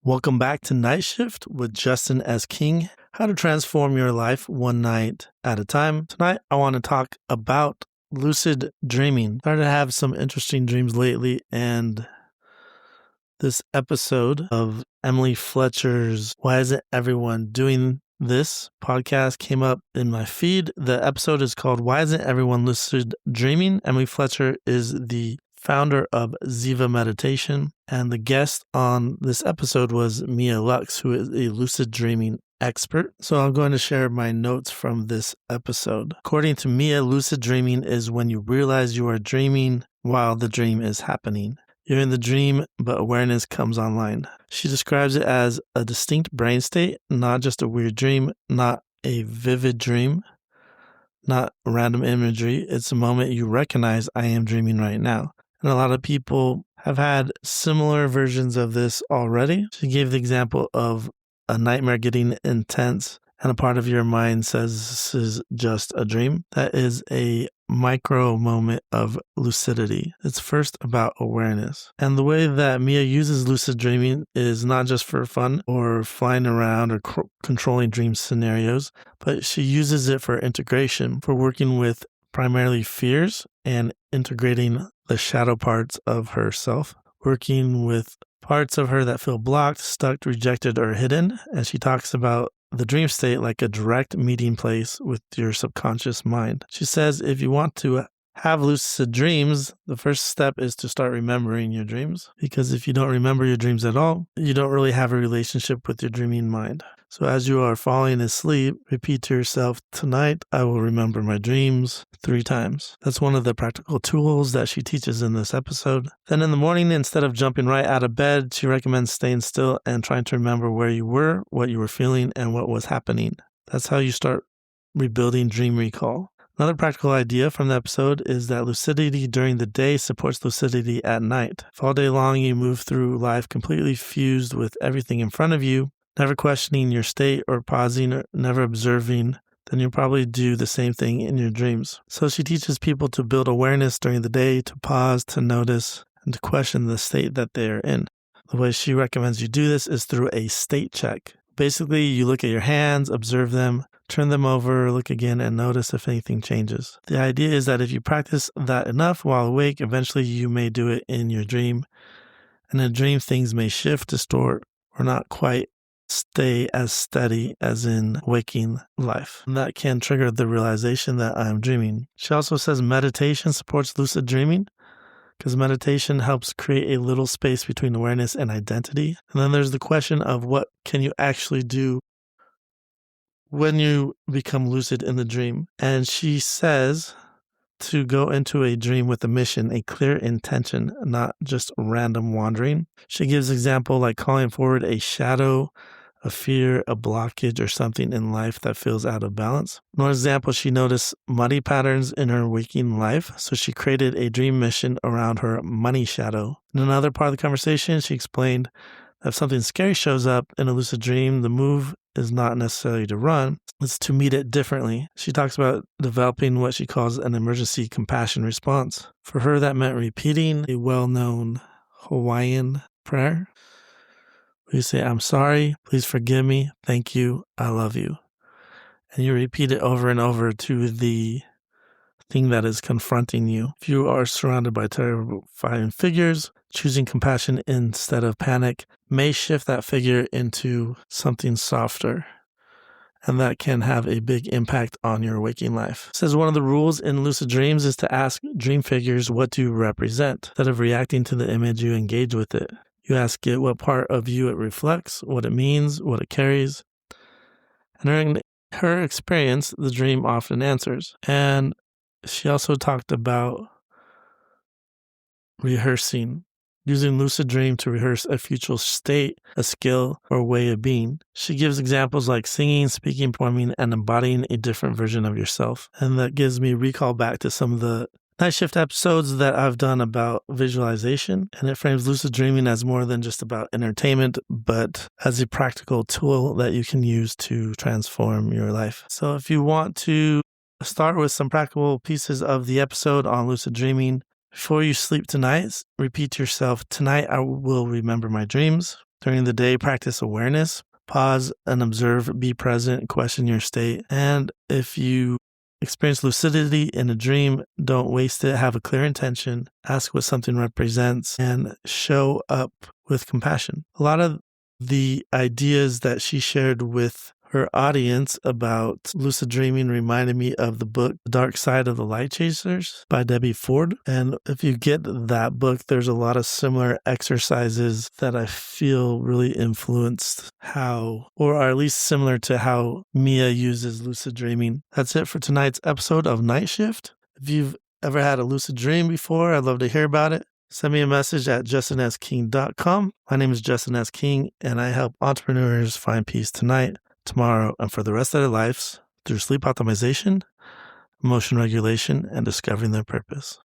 Welcome back to Night Shift with Justin S. King, how to transform your life one night at a time. Tonight, I want to talk about lucid dreaming. I started to have some interesting dreams lately, and this episode of Emily Fletcher's Why Isn't Everyone Doing This podcast came up in my feed. The episode is called Why Isn't Everyone Lucid Dreaming? Emily Fletcher is the founder of Ziva Meditation, and the guest on this episode was Mia Lux, who is a lucid dreaming expert. So I'm going to share my notes from this episode. According to Mia, lucid dreaming is when you realize you are dreaming while the dream is happening. You're in the dream, but awareness comes online. She describes it as a distinct brain state, not just a weird dream, not a vivid dream, not random imagery. It's a moment you recognize, I am dreaming right now. And a lot of people have had similar versions of this already. She gave the example of a nightmare getting intense and a part of your mind says this is just a dream. That is a micro moment of lucidity. It's first about awareness. And the way that Mia uses lucid dreaming is not just for fun or flying around or controlling dream scenarios, but she uses it for integration, for working with primarily fears and integrating the shadow parts of herself, working with parts of her that feel blocked, stuck, rejected, or hidden. And she talks about the dream state like a direct meeting place with your subconscious mind. She says if you want to have lucid dreams, the first step is to start remembering your dreams, because if you don't remember your dreams at all, you don't really have a relationship with your dreaming mind. So as you are falling asleep, repeat to yourself, tonight I will remember my dreams 3 times. That's one of the practical tools that she teaches in this episode. Then in the morning, instead of jumping right out of bed, she recommends staying still and trying to remember where you were, what you were feeling, and what was happening. That's how you start rebuilding dream recall. Another practical idea from the episode is that lucidity during the day supports lucidity at night. If all day long you move through life completely fused with everything in front of you, never questioning your state or pausing or never observing, then you'll probably do the same thing in your dreams. So she teaches people to build awareness during the day, to pause, to notice, and to question the state that they are in. The way she recommends you do this is through a state check. Basically, you look at your hands, observe them, turn them over, look again, and notice if anything changes. The idea is that if you practice that enough while awake, eventually you may do it in your dream. And in a dream, things may shift, distort, or not quite stay as steady as in waking life. And that can trigger the realization that I'm dreaming. She also says meditation supports lucid dreaming, because meditation helps create a little space between awareness and identity. And then there's the question of what can you actually do when you become lucid in the dream. And she says to go into a dream with a mission, a clear intention, not just random wandering. She gives example like calling forward a shadow, a fear, a blockage, or something in life that feels out of balance. One example, she noticed money patterns in her waking life, so she created a dream mission around her money shadow. In another part of the conversation, she explained that if something scary shows up in a lucid dream, the move is not necessarily to run, it's to meet it differently. She talks about developing what she calls an emergency compassion response. For her, that meant repeating a well-known Hawaiian prayer. You say, I'm sorry, please forgive me, thank you, I love you. And you repeat it over and over to the thing that is confronting you. If you are surrounded by terrifying figures, choosing compassion instead of panic may shift that figure into something softer. And that can have a big impact on your waking life. It says one of the rules in lucid dreams is to ask dream figures what do you represent. Instead of reacting to the image, you engage with it. You ask it what part of you it reflects, what it means, what it carries. And in her experience, the dream often answers. And she also talked about rehearsing, using lucid dream to rehearse a future state, a skill, or way of being. She gives examples like singing, speaking, performing, and embodying a different version of yourself. And that gives me recall back to some of the Night Shift episodes that I've done about visualization, and it frames lucid dreaming as more than just about entertainment, but as a practical tool that you can use to transform your life. So if you want to start with some practical pieces of the episode on lucid dreaming, before you sleep tonight, repeat to yourself, tonight I will remember my dreams. During the day, practice awareness. Pause and observe, be present, question your state. And if you experience lucidity in a dream, don't waste it. Have a clear intention. Ask what something represents and show up with compassion. A lot of the ideas that she shared with her audience about lucid dreaming reminded me of the book The Dark Side of the Light Chasers by Debbie Ford. And if you get that book, there's a lot of similar exercises that I feel really influenced how, or are at least similar to how Mia uses lucid dreaming. That's it for tonight's episode of Night Shift. If you've ever had a lucid dream before, I'd love to hear about it. Send me a message at justinSking.com. My name is Justin S. King, and I help entrepreneurs find peace tonight, tomorrow, and for the rest of their lives through sleep optimization, emotion regulation, and discovering their purpose.